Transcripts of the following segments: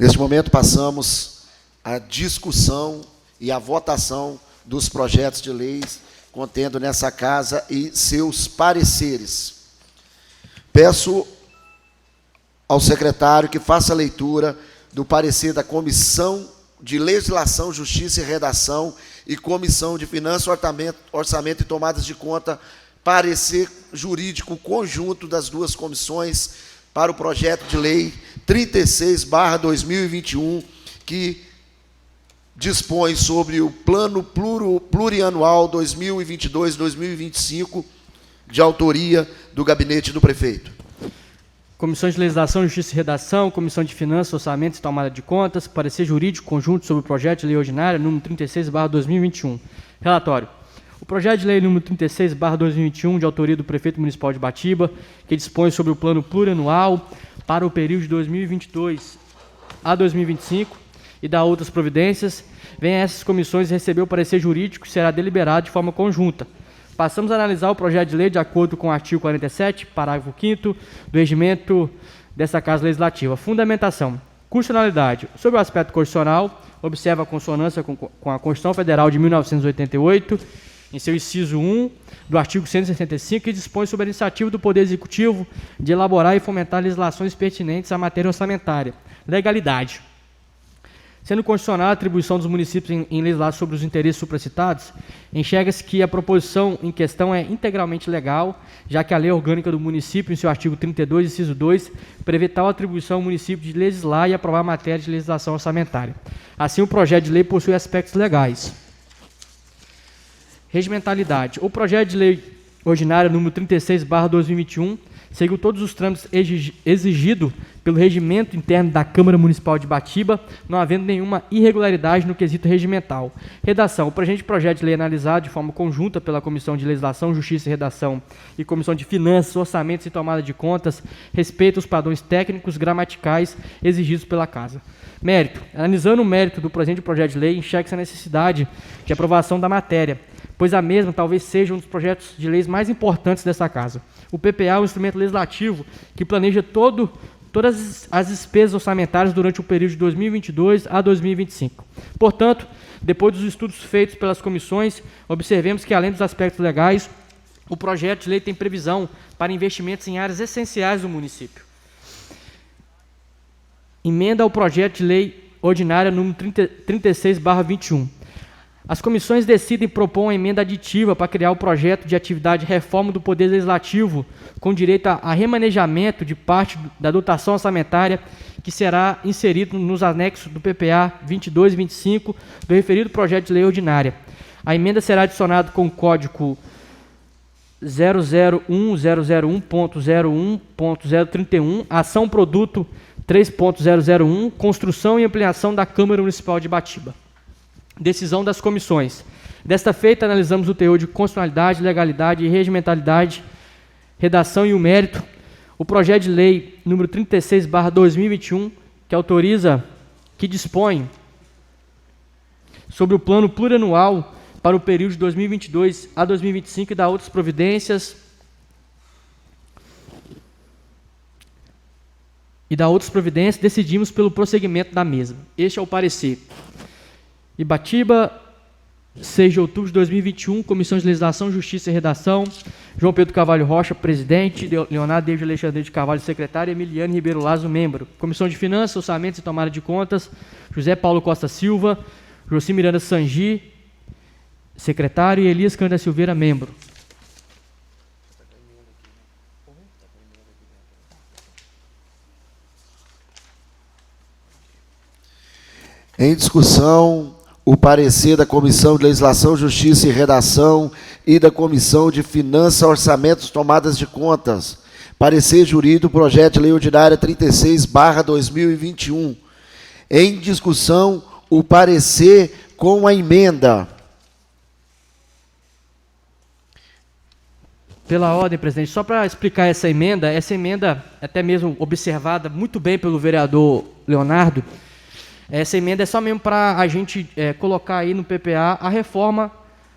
Neste momento, passamos à discussão e à votação dos projetos de leis contendo nessa casa e seus pareceres. Peço ao secretário que faça a leitura do parecer da Comissão de Legislação, Justiça e Redação e Comissão de Finanças, Orçamento e Tomadas de Conta, parecer jurídico conjunto das duas comissões para o projeto de lei 36/2021, que dispõe sobre o Plano Plurianual 2022-2025, de autoria do Gabinete do Prefeito. Comissão de Legislação, Justiça e Redação, Comissão de Finanças, Orçamento e Tomada de Contas, parecer jurídico conjunto sobre o projeto de lei ordinária número 36/2021. Relatório. O projeto de lei número 36/2021, de autoria do Prefeito Municipal de Batiba, que dispõe sobre o Plano Plurianual para o período de 2022 a 2025 e dá outras providências, vem a essas comissões receber o parecer jurídico e será deliberado de forma conjunta. Passamos a analisar o projeto de lei de acordo com o artigo 47, parágrafo 5º do regimento desta Casa Legislativa. Fundamentação. Constitucionalidade. Sobre o aspecto constitucional, observa a consonância com a Constituição Federal de 1988, em seu inciso 1 do artigo 165, que dispõe sobre a iniciativa do Poder Executivo de elaborar e fomentar legislações pertinentes à matéria orçamentária. Legalidade. Sendo constitucional a atribuição dos municípios em legislar sobre os interesses supracitados, enxerga-se que a proposição em questão é integralmente legal, já que a lei orgânica do município, em seu artigo 32, inciso 2, prevê tal atribuição ao município de legislar e aprovar matéria de legislação orçamentária. Assim, o projeto de lei possui aspectos legais. Regimentalidade. O projeto de lei ordinária número 36/2021 seguiu todos os trâmites exigidos pelo regimento interno da Câmara Municipal de Batiba, não havendo nenhuma irregularidade no quesito regimental. Redação. O presente projeto de lei analisado de forma conjunta pela Comissão de Legislação, Justiça e Redação e Comissão de Finanças, Orçamentos e Tomada de Contas respeita os padrões técnicos gramaticais exigidos pela Casa. Mérito. Analisando o mérito do presente projeto de lei, enxerga-se a necessidade de aprovação da matéria, pois a mesma talvez seja um dos projetos de leis mais importantes dessa Casa. O PPA é um instrumento legislativo que planeja todas as despesas orçamentárias durante o período de 2022 a 2025. Portanto, depois dos estudos feitos pelas comissões, observemos que, além dos aspectos legais, o projeto de lei tem previsão para investimentos em áreas essenciais do município. Emenda ao projeto de lei ordinária número 36/21. As comissões decidem propor uma emenda aditiva para criar o projeto de atividade de reforma do Poder Legislativo, com direito a remanejamento de parte da dotação orçamentária, que será inserido nos anexos do PPA 22 e 25 do referido projeto de lei ordinária. A emenda será adicionada com o código 001.001.031, ação produto 3.001, construção e ampliação da Câmara Municipal de Batiba. Decisão das comissões. Desta feita, analisamos o teor de constitucionalidade, legalidade e regimentalidade, redação e o mérito. O projeto de lei número 36/2021, que dispõe sobre o plano plurianual para o período de 2022 a 2025 e dá outras providências. Decidimos pelo prosseguimento da mesma. Este é o parecer. Ibatiba, 6 de outubro de 2021, Comissão de Legislação, Justiça e Redação, João Pedro Carvalho Rocha, presidente, Leonardo David Alexandre de Carvalho, secretário, e Emiliano Ribeiro Lazo, membro. Comissão de Finanças, Orçamentos e Tomada de Contas, José Paulo Costa Silva, Joci Miranda Sangi, secretário, e Elias Cândida Silveira, membro. Em discussão, o parecer da Comissão de Legislação, Justiça e Redação e da Comissão de Finanças, Orçamentos e Tomadas de Contas. Parecer jurídico do projeto de lei ordinária 36/2021. Em discussão, o parecer com a emenda. Pela ordem, presidente, só para explicar essa emenda, até mesmo observada muito bem pelo vereador Leonardo, essa emenda é só mesmo para a gente colocar aí no PPA a reforma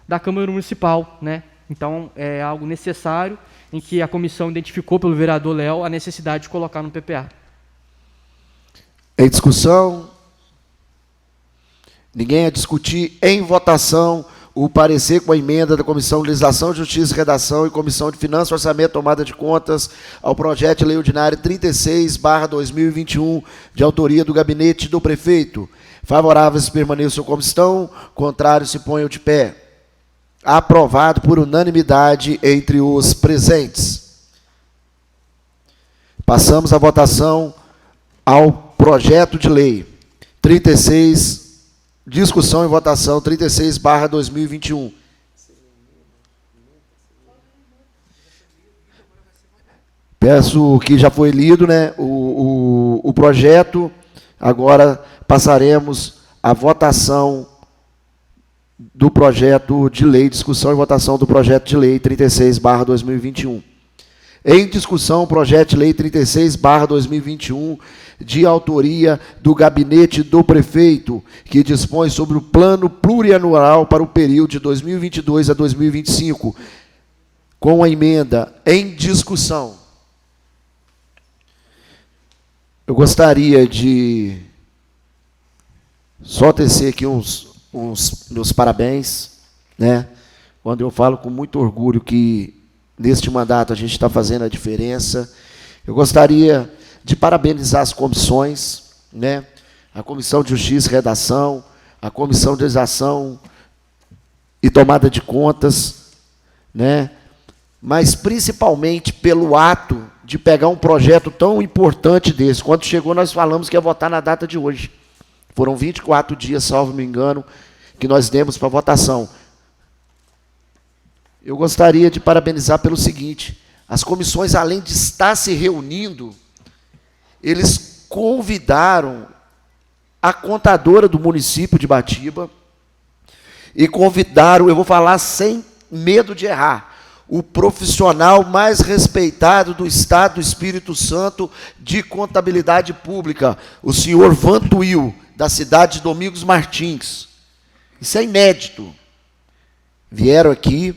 da Câmara Municipal, né? Então, é algo necessário em que a comissão identificou pelo vereador Léo a necessidade de colocar no PPA. Em discussão? Ninguém a discutir. Em votação, o parecer com a emenda da Comissão de Legislação, Justiça e Redação e Comissão de Finanças, Orçamento e Tomada de Contas ao projeto de lei ordinário 36/2021, de autoria do gabinete do prefeito. Favoráveis permaneçam como estão, contrários se ponham de pé. Aprovado por unanimidade entre os presentes. Passamos à votação ao projeto de lei 36, discussão e votação 36/2021. Peço que já foi lido, né, o projeto. Agora passaremos à votação do projeto de lei, discussão e votação do projeto de lei 36/2021. Em discussão, o projeto de lei 36/2021, de autoria do gabinete do prefeito, que dispõe sobre o plano plurianual para o período de 2022 a 2025, com a emenda em discussão. Eu gostaria de só tecer aqui uns meus parabéns, né? Quando eu falo com muito orgulho que neste mandato a gente está fazendo a diferença. Eu gostaria de parabenizar as comissões, né? A Comissão de Justiça e Redação, a Comissão de Legislação e Tomada de Contas, né? Mas principalmente pelo ato de pegar um projeto tão importante desse. Quando chegou, nós falamos que ia votar na data de hoje. Foram 24 dias, salvo me engano, que nós demos para votação. Eu gostaria de parabenizar pelo seguinte: as comissões, além de estar se reunindo, eles convidaram a contadora do município de Ibatiba e convidaram, eu vou falar sem medo de errar, o profissional mais respeitado do Estado do Espírito Santo de contabilidade pública, o senhor Vantuil, da cidade de Domingos Martins. Isso é inédito. Vieram aqui,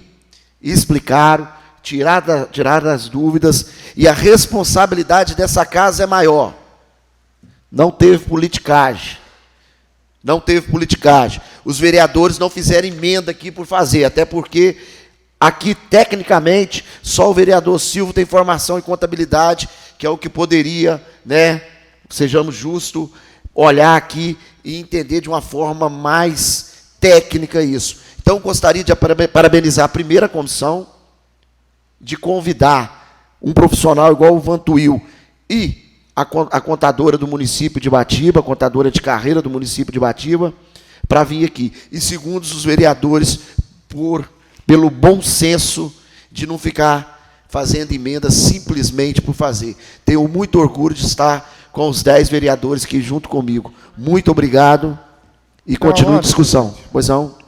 explicaram, tiraram as dúvidas, e a responsabilidade dessa casa é maior. Não teve politicagem. Não teve politicagem. Os vereadores não fizeram emenda aqui por fazer, até porque aqui, tecnicamente, só o vereador Silvio tem formação em contabilidade, que é o que poderia, né, sejamos justos, olhar aqui e entender de uma forma mais técnica isso. Então, gostaria de parabenizar a primeira comissão, de convidar um profissional igual o Vantuil e a contadora do município de Ibatiba, a contadora de carreira do município de Ibatiba, para vir aqui. E segundo os vereadores, pelo bom senso de não ficar fazendo emenda simplesmente por fazer. Tenho muito orgulho de estar com os 10 vereadores aqui junto comigo. Muito obrigado e continue a discussão. Pois não?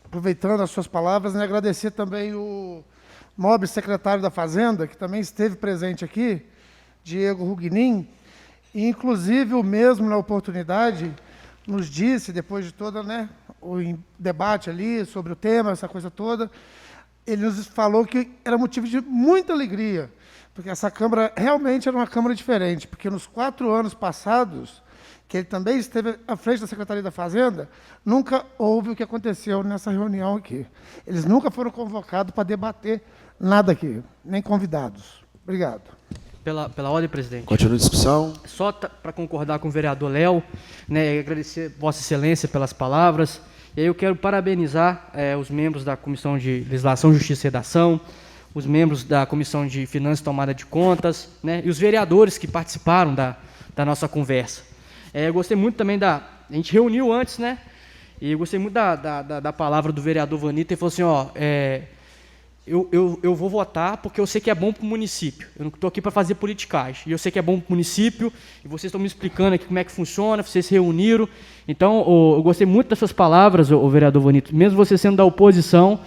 Aproveitando as suas palavras, né, agradecer também o nobre secretário da Fazenda, que também esteve presente aqui, Diego Rugnin, e inclusive o mesmo, na oportunidade, nos disse, depois de toda, né, o debate ali sobre o tema, essa coisa toda, ele nos falou que era motivo de muita alegria, porque essa Câmara realmente era uma Câmara diferente, porque nos 4 anos passados, que ele também esteve à frente da Secretaria da Fazenda, nunca houve o que aconteceu nessa reunião aqui. Eles nunca foram convocados para debater nada aqui, nem convidados. Obrigado. Pela ordem, presidente. Continua a discussão. Só para concordar com o vereador Léo, né, e agradecer Vossa Excelência pelas palavras. E aí eu quero parabenizar os membros da Comissão de Legislação, Justiça e Redação, os membros da Comissão de Finanças e Tomada de Contas, né, e os vereadores que participaram da nossa conversa. Eu gostei muito também a gente reuniu antes, né? E eu gostei muito da palavra do vereador Vanita, ele falou assim, ó, eu vou votar porque eu sei que é bom para o município. Eu não estou aqui para fazer politicagem. E eu sei que é bom para o município, e vocês estão me explicando aqui como é que funciona, vocês se reuniram. Então, eu gostei muito das suas palavras, o vereador Vanita, mesmo você sendo da oposição,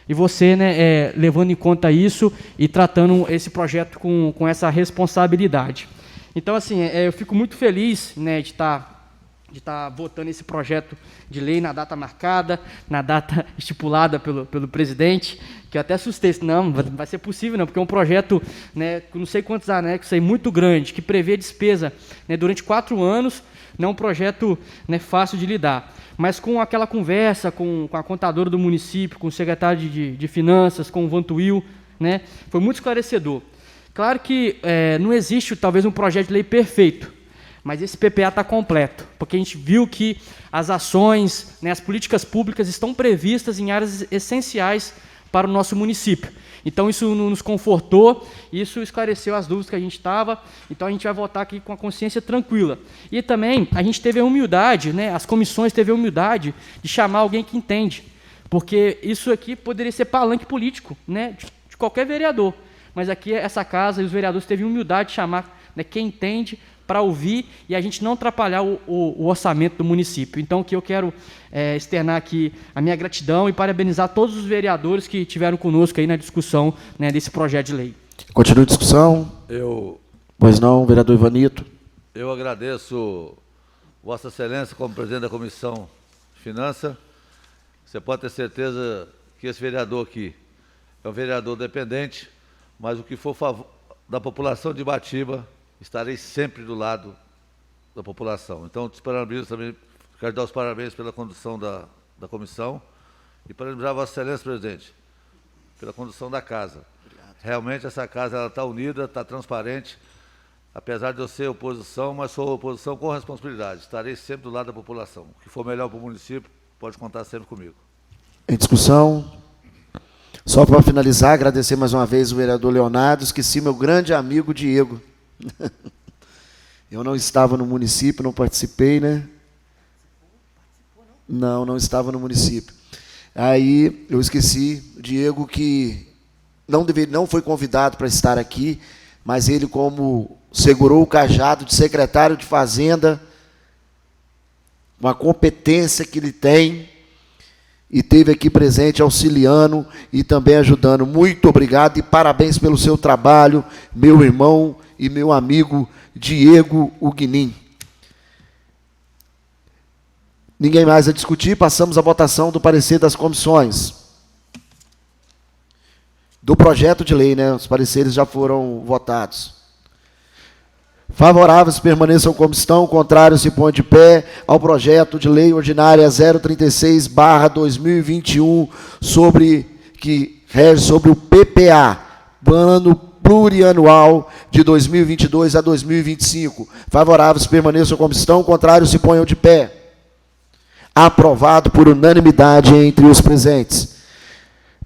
e você, né, levando em conta isso e tratando esse projeto com essa responsabilidade. Então, assim, eu fico muito feliz, né, de estar de estar votando esse projeto de lei na data marcada, na data estipulada pelo presidente, que eu até assustei, não vai ser possível não, porque é um projeto, né, com não sei quantos anexos aí, muito grande, que prevê despesa, né, durante 4 anos, não é um projeto, né, fácil de lidar. Mas com aquela conversa com a contadora do município, com o secretário de Finanças, com o Vantuil, né, foi muito esclarecedor. Claro que não existe talvez um projeto de lei perfeito, mas esse PPA está completo, porque a gente viu que as ações, né, as políticas públicas estão previstas em áreas essenciais para o nosso município. Então, isso nos confortou, isso esclareceu as dúvidas que a gente estava, então a gente vai votar aqui com a consciência tranquila. E também, a gente teve a humildade, né, as comissões teve a humildade de chamar alguém que entende, porque isso aqui poderia ser palanque político, né, de qualquer vereador, mas aqui essa casa e os vereadores teve a humildade de chamar, né, quem entende, para ouvir e a gente não atrapalhar o orçamento do município. Então, que eu quero externar aqui a minha gratidão e parabenizar todos os vereadores que estiveram conosco aí na discussão, né, desse projeto de lei. Continua a discussão? Pois não, vereador Ivanito. Eu agradeço Vossa Excelência como presidente da Comissão de Finanças. Você pode ter certeza que esse vereador aqui é um vereador dependente, mas o que for da população de Ibatiba, estarei sempre do lado da população. Então, te parabenizo também, quero dar os parabéns pela condução da comissão e parabenizar a Vossa Excelência, presidente, pela condução da casa. Obrigado. Realmente, essa casa está unida, está transparente, apesar de eu ser oposição, mas sou oposição com responsabilidade. Estarei sempre do lado da população. O que for melhor para o município, pode contar sempre comigo. Em discussão? Só para finalizar, agradecer mais uma vez o vereador Leonardo, esqueci meu grande amigo Diego. Eu não estava no município, não participei, né? Não estava no município. Aí eu esqueci o Diego, que não foi convidado para estar aqui, mas ele, como segurou o cajado de secretário de Fazenda, uma competência que ele tem, e esteve aqui presente auxiliando e também ajudando. Muito obrigado e parabéns pelo seu trabalho, meu irmão e meu amigo Diego Huguinin. Ninguém mais a discutir, passamos à votação do parecer das comissões. Do projeto de lei, né? Os pareceres já foram votados. Favoráveis permaneçam como estão, contrários se põem de pé ao projeto de lei ordinária 036/2021, que rege sobre o PPA, plano plurianual de 2022 a 2025. Favoráveis permaneçam como estão, contrários se ponham de pé. Aprovado por unanimidade entre os presentes.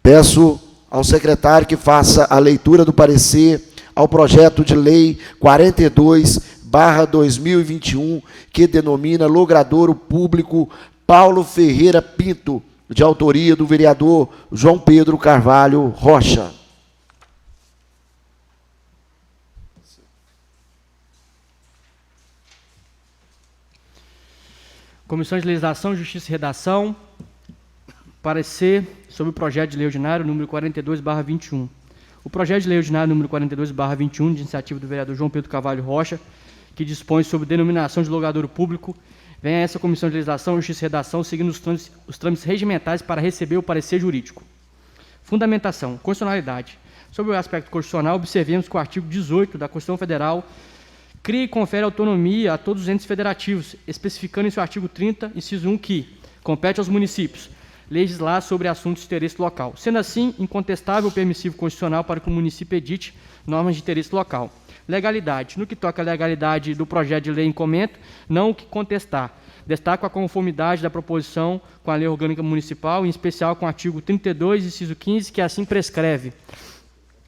Peço ao secretário que faça a leitura do parecer ao projeto de lei 42/2021, que denomina logradouro público Paulo Ferreira Pinto, de autoria do vereador João Pedro Carvalho Rocha. Comissão de Legislação, Justiça e Redação, parecer sobre o projeto de lei ordinário número 42/21. O projeto de lei ordinário número 42/21, de iniciativa do vereador João Pedro Carvalho Rocha, que dispõe sobre denominação de logradouro público, vem a essa Comissão de Legislação, Justiça e Redação, seguindo os trâmites regimentais para receber o parecer jurídico. Fundamentação, constitucionalidade. Sobre o aspecto constitucional, observemos que o artigo 18 da Constituição Federal cria e confere autonomia a todos os entes federativos, especificando em seu artigo 30, inciso 1, que compete aos municípios legislar sobre assuntos de interesse local. Sendo assim, incontestável o permissivo constitucional para que o município edite normas de interesse local. Legalidade. No que toca à legalidade do projeto de lei em comento, não o que contestar. Destaco a conformidade da proposição com a Lei Orgânica Municipal, em especial com o artigo 32, inciso 15, que assim prescreve.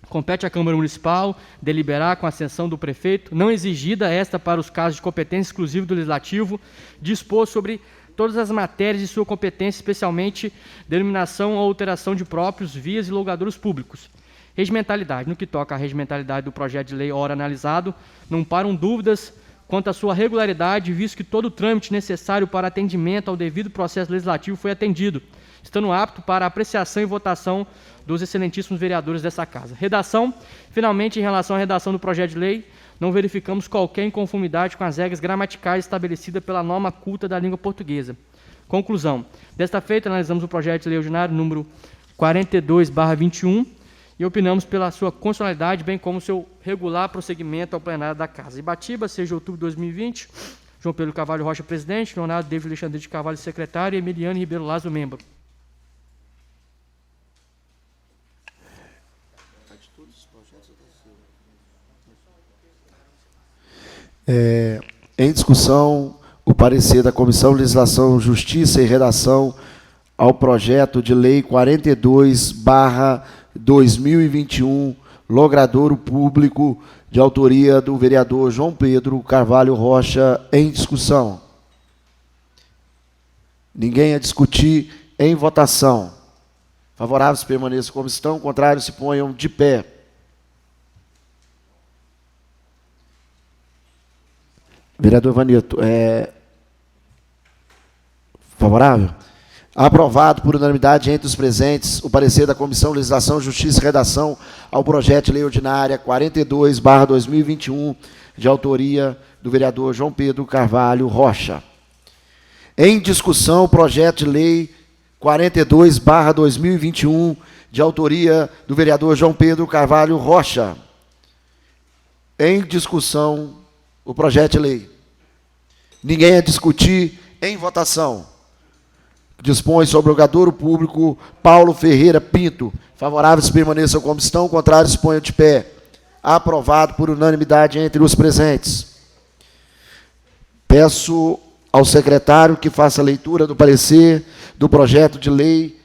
Compete à Câmara Municipal deliberar com a ascensão do prefeito, não exigida esta para os casos de competência exclusiva do Legislativo, dispor sobre todas as matérias de sua competência, especialmente denominação ou alteração de próprios, vias e logradouros públicos. Regimentalidade. No que toca à regimentalidade do projeto de lei ora analisado, não param dúvidas quanto à sua regularidade, visto que todo o trâmite necessário para atendimento ao devido processo legislativo foi atendido, estando apto para apreciação e votação dos excelentíssimos vereadores dessa casa. Redação. Finalmente, em relação à redação do projeto de lei, não verificamos qualquer inconformidade com as regras gramaticais estabelecidas pela norma culta da língua portuguesa. Conclusão. Desta feita, analisamos o projeto de lei ordinário número 42/21 e opinamos pela sua constitucionalidade, bem como seu regular prosseguimento ao plenário da Casa. Ibatiba, 6 de outubro de 2020, João Pedro Carvalho Rocha, presidente, Leonardo David Alexandre de Carvalho, secretário, e Emiliano Ribeiro Lázaro, membro. Em discussão, o parecer da Comissão de Legislação, Justiça e Redação ao projeto de lei 42/2021, logradouro público, de autoria do vereador João Pedro Carvalho Rocha, em discussão. Ninguém a discutir, em votação. Favoráveis permaneçam como estão, contrários se ponham de pé. Vereador Vanito, favorável? Aprovado por unanimidade entre os presentes o parecer da Comissão de Legislação, Justiça e Redação ao projeto de lei ordinária 42/2021, de autoria do vereador João Pedro Carvalho Rocha. Em discussão, o projeto de lei 42/2021, de autoria do vereador João Pedro Carvalho Rocha. Em discussão, o projeto de lei. Ninguém a discutir, em votação. Dispõe sobre o logradouro público Paulo Ferreira Pinto. Favoráveis permaneçam como estão, contrários se ponham de pé. Aprovado por unanimidade entre os presentes. Peço ao secretário que faça a leitura do parecer do projeto de lei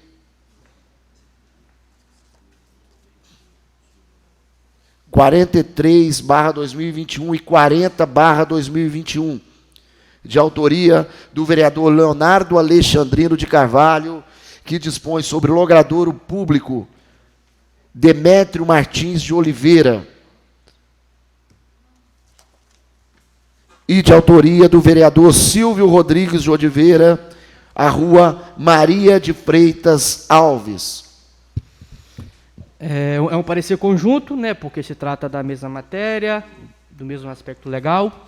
43/2021 e 40/2021, de autoria do vereador Leonardo Alexandrino de Carvalho, que dispõe sobre o logradouro público Demétrio Martins de Oliveira, e de autoria do vereador Silvio Rodrigues de Oliveira, a rua Maria de Freitas Alves. É um parecer conjunto, né, porque se trata da mesma matéria, do mesmo aspecto legal.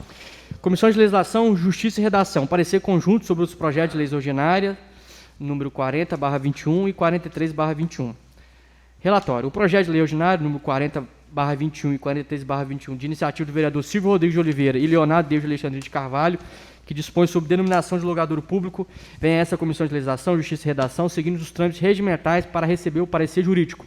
Comissão de Legislação, Justiça e Redação. Parecer conjunto sobre os projetos de leis ordinárias, número 40/21 e 43/21. Relatório. O projeto de lei ordinário, número 40/21 e 43/21, de iniciativa do vereador Silvio Rodrigues de Oliveira e Leonardo David Alexandre de Carvalho, que dispõe sobre denominação de logradouro público, vem a essa Comissão de Legislação, Justiça e Redação, seguindo os trâmites regimentais para receber o parecer jurídico.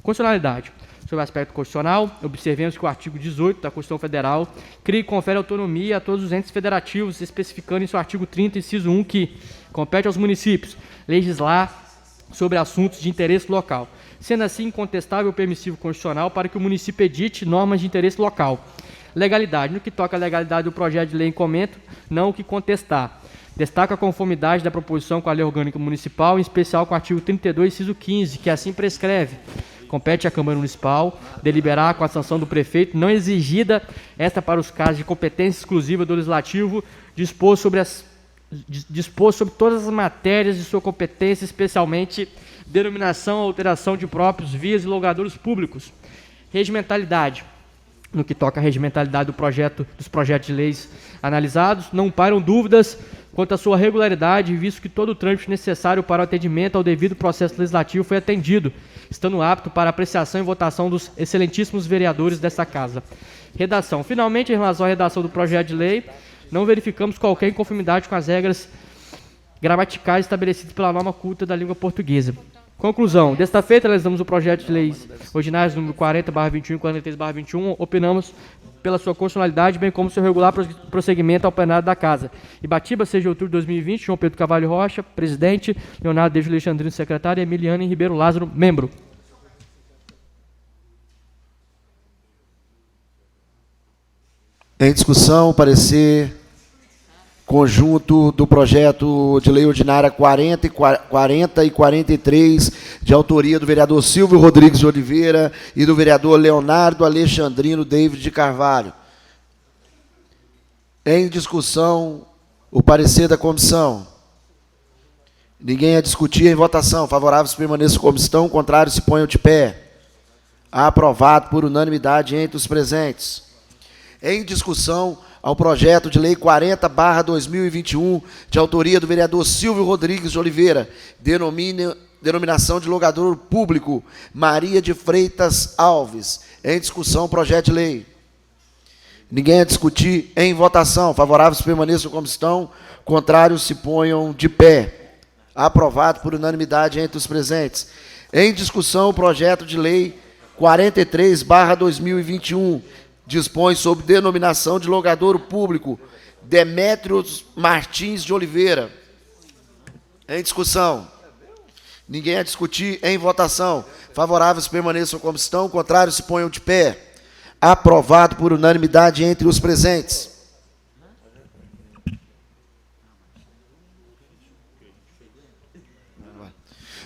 Constitucionalidade. Sobre o aspecto constitucional, observemos que o artigo 18 da Constituição Federal cria e confere autonomia a todos os entes federativos, especificando em seu artigo 30, inciso 1, que compete aos municípios legislar sobre assuntos de interesse local, sendo assim incontestável o permissivo constitucional para que o município edite normas de interesse local. Legalidade. No que toca à legalidade do projeto de lei em comento, não o que contestar. Destaca a conformidade da proposição com a lei orgânica municipal, em especial com o artigo 32, inciso 15, que assim prescreve. Compete à Câmara Municipal deliberar com a sanção do prefeito, não exigida esta para os casos de competência exclusiva do Legislativo, dispor sobre todas as matérias de sua competência, especialmente denominação, alteração de próprios, vias e logradouros públicos. Regimentalidade. No que toca à regimentalidade dos projetos de leis analisados, não pairam dúvidas quanto à sua regularidade, visto que todo o trâmite necessário para o atendimento ao devido processo legislativo foi atendido, estando apto para apreciação e votação dos excelentíssimos vereadores desta Casa. Redação. Finalmente, em relação à redação do projeto de lei, não verificamos qualquer inconformidade com as regras gramaticais estabelecidas pela norma culta da língua portuguesa. Conclusão. Desta feita, analisamos o projeto de leis ordinárias número 40/21 e 43/21, opinamos pela sua constitucionalidade, bem como seu regular prosseguimento ao plenário da Casa. Ibatiba, 6 de outubro de 2020, João Pedro Carvalho Rocha, presidente, Leonardo David Alexandrino, secretário, e Emiliano Ribeiro Lázaro, membro. Em discussão, parecer conjunto do projeto de lei ordinária 40 e 43, de autoria do vereador Silvio Rodrigues de Oliveira e do vereador Leonardo Alexandrino David de Carvalho. Em discussão, o parecer da comissão. Ninguém a discutir. Em votação. Favoráveis permaneçam como estão, contrários se ponham de pé. Aprovado por unanimidade entre os presentes. Em discussão ao projeto de lei 40/2021, de autoria do vereador Silvio Rodrigues de Oliveira, denominação de logador público Maria de Freitas Alves. Em discussão, projeto de lei. Ninguém a discutir. Em votação. Favoráveis permaneçam como estão, contrários se ponham de pé. Aprovado por unanimidade entre os presentes. Em discussão, o projeto de lei 43/2021, dispõe sobre denominação de logador público Demétrios Martins de Oliveira. Em discussão. Ninguém a discutir. Em votação. Favoráveis permaneçam como estão, contrários se ponham de pé. Aprovado por unanimidade entre os presentes.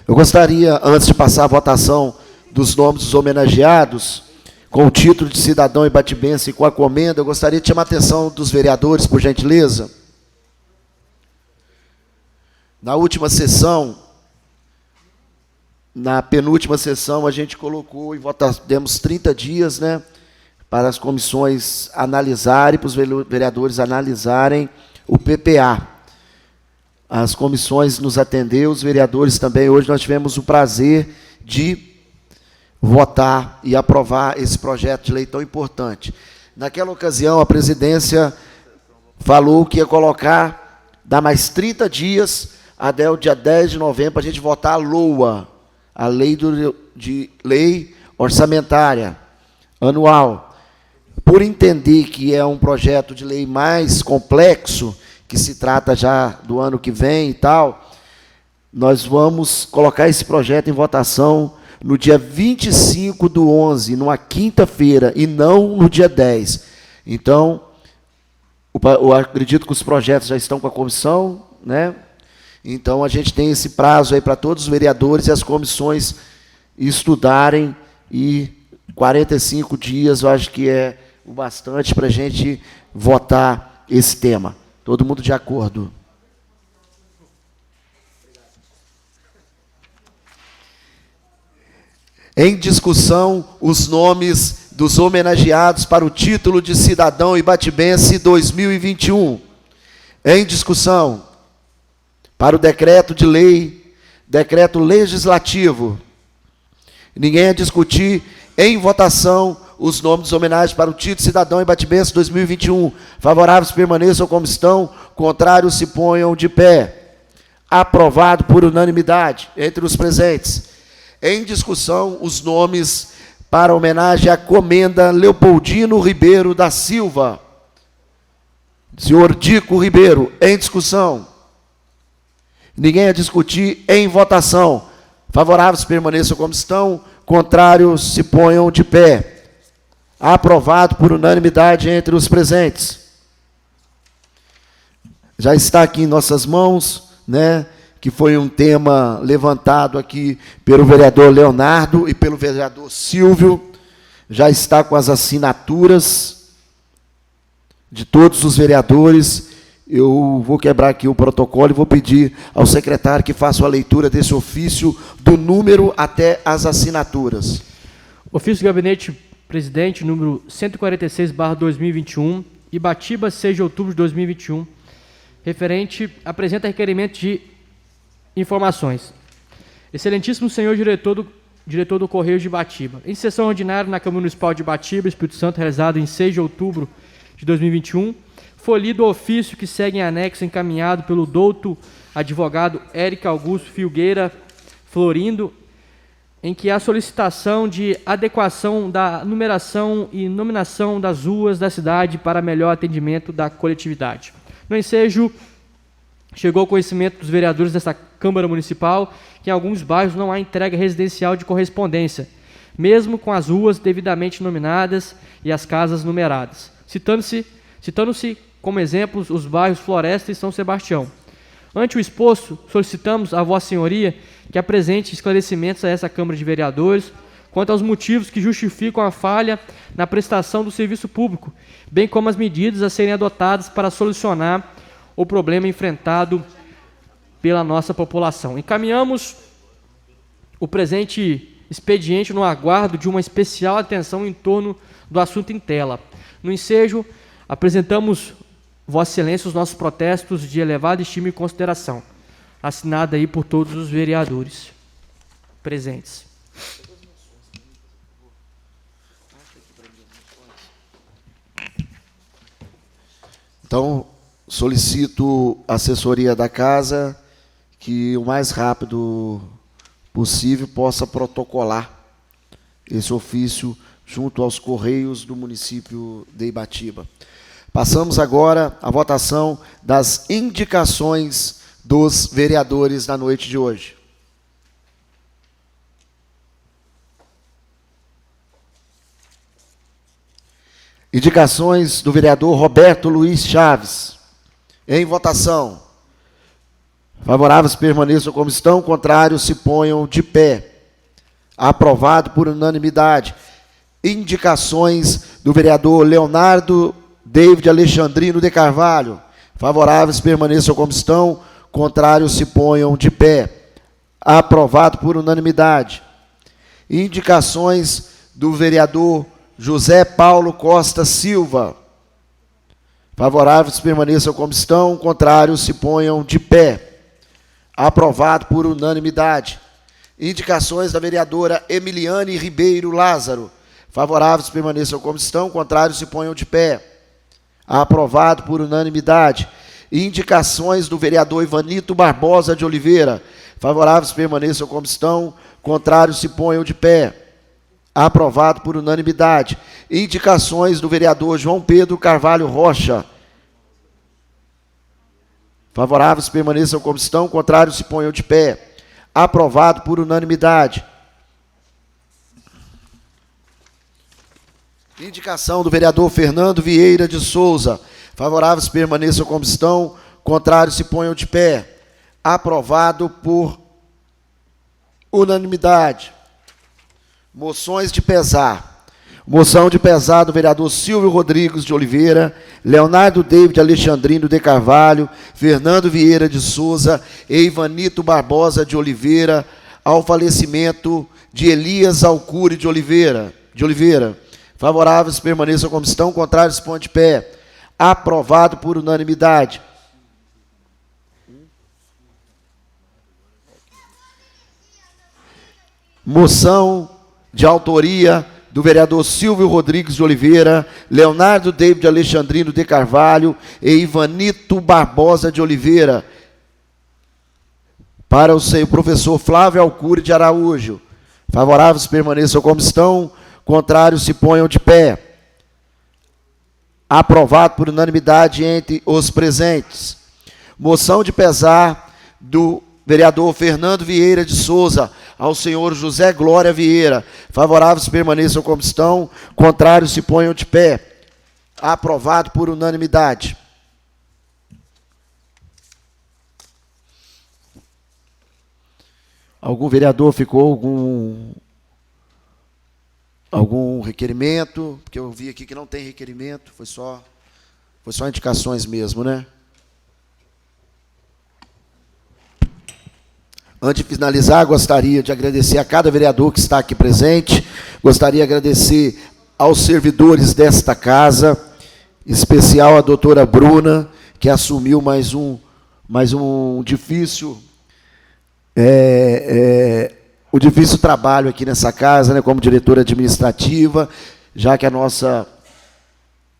Eu gostaria, antes de passar a votação dos nomes dos homenageados, com o título de cidadão ibatibense e com a comenda, eu gostaria de chamar a atenção dos vereadores, por gentileza. Na última sessão, na penúltima sessão, a gente colocou em votação, demos 30 dias, né, para as comissões analisarem, para os vereadores analisarem o PPA. As comissões nos atenderam, os vereadores também. Hoje nós tivemos o prazer de votar e aprovar esse projeto de lei tão importante. Naquela ocasião, a presidência falou que ia colocar, dar mais 30 dias, até o dia 10 de novembro, para a gente votar a LOA, a lei orçamentária anual. Por entender que é um projeto de lei mais complexo, que se trata já do ano que vem e tal, nós vamos colocar esse projeto em votação no dia 25/11, numa quinta-feira, e não no dia 10. Então, eu acredito que os projetos já estão com a comissão, né? Então, a gente tem esse prazo aí para todos os vereadores e as comissões estudarem, e 45 dias eu acho que é o bastante para a gente votar esse tema. Todo mundo de acordo? Em discussão, os nomes dos homenageados para o título de cidadão ibatibense 2021. Em discussão, para o decreto de lei, decreto legislativo. Ninguém a discutir. Em votação, os nomes dos homenagens para o título de cidadão ibatibense 2021. Favoráveis permaneçam como estão, contrários se ponham de pé. Aprovado por unanimidade entre os presentes. Em discussão, os nomes para homenagem à comenda Leopoldino Ribeiro da Silva. Senhor Dico Ribeiro, em discussão. Ninguém a discutir. Em votação. Favoráveis permaneçam como estão, contrários se ponham de pé. Aprovado por unanimidade entre os presentes. Já está aqui em nossas mãos, né, que foi um tema levantado aqui pelo vereador Leonardo e pelo vereador Silvio. Já está com as assinaturas de todos os vereadores. Eu vou quebrar aqui o protocolo e vou pedir ao secretário que faça a leitura desse ofício, do número até as assinaturas. Ofício do Gabinete Presidente, número 146/2021, Ibatiba, 6 de outubro de 2021, referente, apresenta requerimento de informações. Excelentíssimo senhor diretor do Correio de Ibatiba, em sessão ordinária na Câmara Municipal de Ibatiba, Espírito Santo, realizado em 6 de outubro de 2021, foi lido o ofício que segue em anexo encaminhado pelo douto advogado Érico Augusto Filgueira Florindo, em que há solicitação de adequação da numeração e nominação das ruas da cidade para melhor atendimento da coletividade. No ensejo, chegou ao conhecimento dos vereadores desta Câmara Municipal que em alguns bairros não há entrega residencial de correspondência, mesmo com as ruas devidamente nominadas e as casas numeradas. Citando-se como exemplos os bairros Floresta e São Sebastião. Ante o exposto, solicitamos a Vossa Senhoria que apresente esclarecimentos a essa Câmara de Vereadores quanto aos motivos que justificam a falha na prestação do serviço público, bem como as medidas a serem adotadas para solucionar o problema enfrentado pela nossa população. Encaminhamos o presente expediente no aguardo de uma especial atenção em torno do assunto em tela. No ensejo, apresentamos, Vossa Excelência, os nossos protestos de elevada estima e consideração, assinado aí por todos os vereadores presentes. Então, solicito a assessoria da casa que o mais rápido possível possa protocolar esse ofício junto aos Correios do município de Ibatiba. Passamos agora à votação das indicações dos vereadores na noite de hoje. Indicações do vereador Roberto Luiz Chaves. Em votação. Favoráveis permaneçam como estão, contrários se ponham de pé. Aprovado por unanimidade. Indicações do vereador Leonardo David Alexandrino de Carvalho. Favoráveis permaneçam como estão, contrários se ponham de pé. Aprovado por unanimidade. Indicações do vereador José Paulo Costa Silva. Favoráveis permaneçam como estão, contrários se ponham de pé. Aprovado por unanimidade. Indicações da vereadora Emiliane Ribeiro Lázaro. Favoráveis permaneçam como estão, contrários se ponham de pé. Aprovado por unanimidade. Indicações do vereador Ivanito Barbosa de Oliveira. Favoráveis permaneçam como estão, contrários se ponham de pé. Aprovado por unanimidade. Indicações do vereador João Pedro Carvalho Rocha. Favoráveis permaneçam como estão, contrários se ponham de pé. Aprovado por unanimidade. Indicação do vereador Fernando Vieira de Souza. Favoráveis permaneçam como estão, contrários se ponham de pé. Aprovado por unanimidade. Moções de pesar. Moção de pesar do vereador Silvio Rodrigues de Oliveira, Leonardo David Alexandrino de Carvalho, Fernando Vieira de Souza e Ivanito Barbosa de Oliveira, ao falecimento de Elias Alcure de Oliveira. Favoráveis permaneçam como estão, contrários ponham de pé. Aprovado por unanimidade. Moção de autoria do vereador Silvio Rodrigues de Oliveira, Leonardo David Alexandrino de Carvalho e Ivanito Barbosa de Oliveira, para o professor Flávio Alcure de Araújo. Favoráveis permaneçam como estão, contrários se ponham de pé. Aprovado por unanimidade entre os presentes. Moção de pesar do vereador Fernando Vieira de Souza ao senhor José Glória Vieira. Favoráveis permaneçam como estão, contrários se ponham de pé. Aprovado por unanimidade. Algum vereador ficou algum requerimento? Porque eu vi aqui que não tem requerimento, foi só indicações mesmo, né? Antes de finalizar, gostaria de agradecer a cada vereador que está aqui presente, gostaria de agradecer aos servidores desta casa, em especial a doutora Bruna, que assumiu mais um difícil, o difícil trabalho aqui nessa casa, né, como diretora administrativa, já que a nossa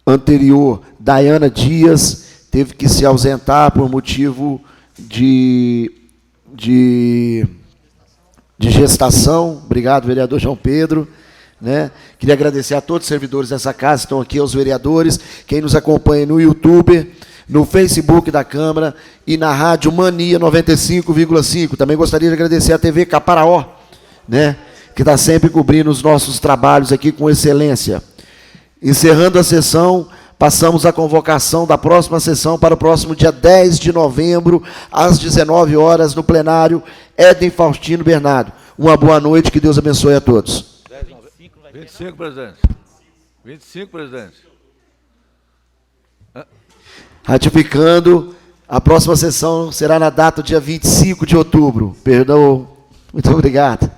anterior, Dayana Dias, teve que se ausentar por motivo de gestação. Obrigado, vereador João Pedro. Né? Queria agradecer a todos os servidores dessa casa, estão aqui, aos vereadores, quem nos acompanha no YouTube, no Facebook da Câmara e na Rádio Mania 95,5. Também gostaria de agradecer a TV Caparaó, né? Que está sempre cobrindo os nossos trabalhos aqui com excelência. Encerrando a sessão, passamos a convocação da próxima sessão para o próximo dia 10 de novembro, às 19 horas, no plenário Éden Faustino Bernardo. Uma boa noite, que Deus abençoe a todos. 25, presidente. 25, presidente. Ratificando A próxima sessão será na data dia 25 de outubro. Perdão. Muito obrigado.